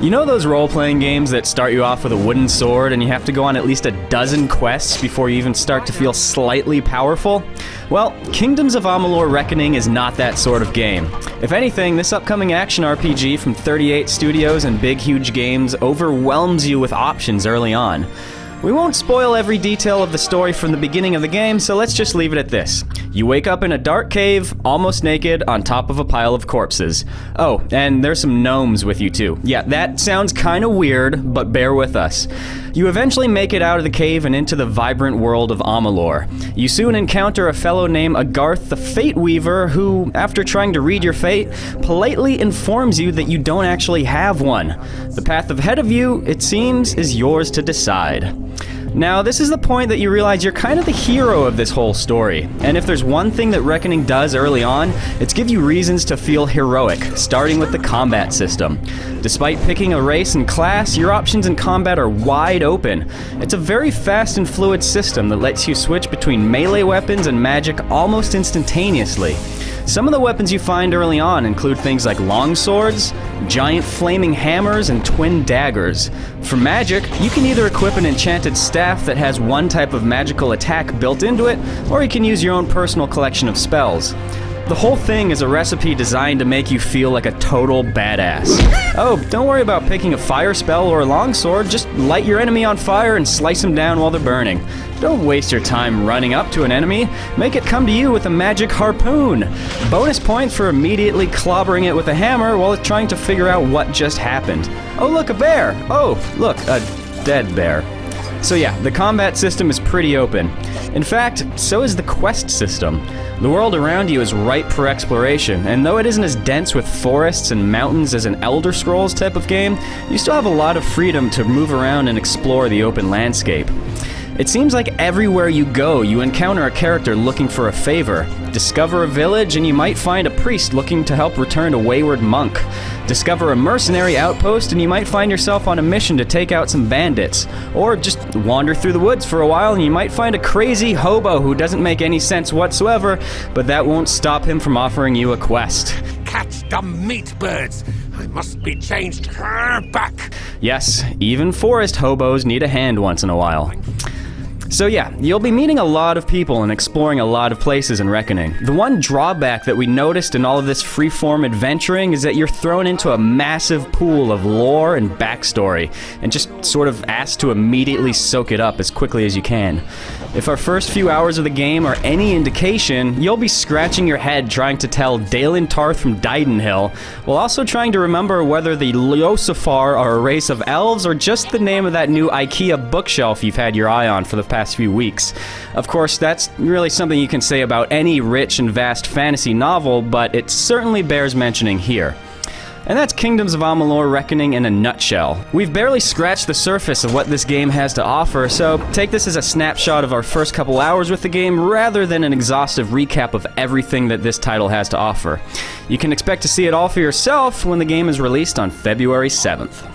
You know those role-playing games that start you off with a wooden sword and you have to go on at least a dozen quests before you even start to feel slightly powerful? Well, Kingdoms of Amalur Reckoning is not that sort of game. If anything, this upcoming action RPG from 38 Studios and Big Huge Games overwhelms you with options early on. We won't spoil every detail of the story from the beginning of the game, so let's just leave it at this. You wake up in a dark cave, almost naked, on top of a pile of corpses. Oh, and there's some gnomes with you too. Yeah, that sounds kinda weird, but bear with us. You eventually make it out of the cave and into the vibrant world of Amalur. You soon encounter a fellow named Agarth the Fate Weaver who, after trying to read your fate, politely informs you that you don't actually have one. The path ahead of you, it seems, is yours to decide. Now, this is the point that you realize you're kind of the hero of this whole story, and if there's one thing that Reckoning does early on, it's give you reasons to feel heroic, starting with the combat system. Despite picking a race and class, your options in combat are wide open. It's a very fast and fluid system that lets you switch between melee weapons and magic almost instantaneously. Some of the weapons you find early on include things like long swords, giant flaming hammers, and twin daggers. For magic, you can either equip an enchanted staff that has one type of magical attack built into it, or you can use your own personal collection of spells. The whole thing is a recipe designed to make you feel like a total badass. Oh, don't worry about picking a fire spell or a longsword, just light your enemy on fire and slice them down while they're burning. Don't waste your time running up to an enemy, make it come to you with a magic harpoon. Bonus points for immediately clobbering it with a hammer while it's trying to figure out what just happened. Oh look, a bear! Oh, look, a dead bear. So yeah, the combat system is pretty open. In fact, so is the quest system. The world around you is ripe for exploration, and though it isn't as dense with forests and mountains as an Elder Scrolls type of game, you still have a lot of freedom to move around and explore the open landscape. It seems like everywhere you go, you encounter a character looking for a favor. Discover a village and you might find a priest looking to help return a wayward monk. Discover a mercenary outpost and you might find yourself on a mission to take out some bandits. Or just wander through the woods for a while and you might find a crazy hobo who doesn't make any sense whatsoever, but that won't stop him from offering you a quest. Catch the meat birds! I must be changed her back! Yes, even forest hobos need a hand once in a while. So yeah, you'll be meeting a lot of people and exploring a lot of places in Reckoning. The one drawback that we noticed in all of this freeform adventuring is that you're thrown into a massive pool of lore and backstory, and just sort of asked to immediately soak it up as quickly as you can. If our first few hours of the game are any indication, you'll be scratching your head trying to tell Dalen Tarth from Didenhill, while also trying to remember whether the Leosifar are a race of elves or just the name of that new IKEA bookshelf you've had your eye on for the past few weeks. Of course, that's really something you can say about any rich and vast fantasy novel, but it certainly bears mentioning here. And that's Kingdoms of Amalur Reckoning in a nutshell. We've barely scratched the surface of what this game has to offer, so take this as a snapshot of our first couple hours with the game rather than an exhaustive recap of everything that this title has to offer. You can expect to see it all for yourself when the game is released on February 7th.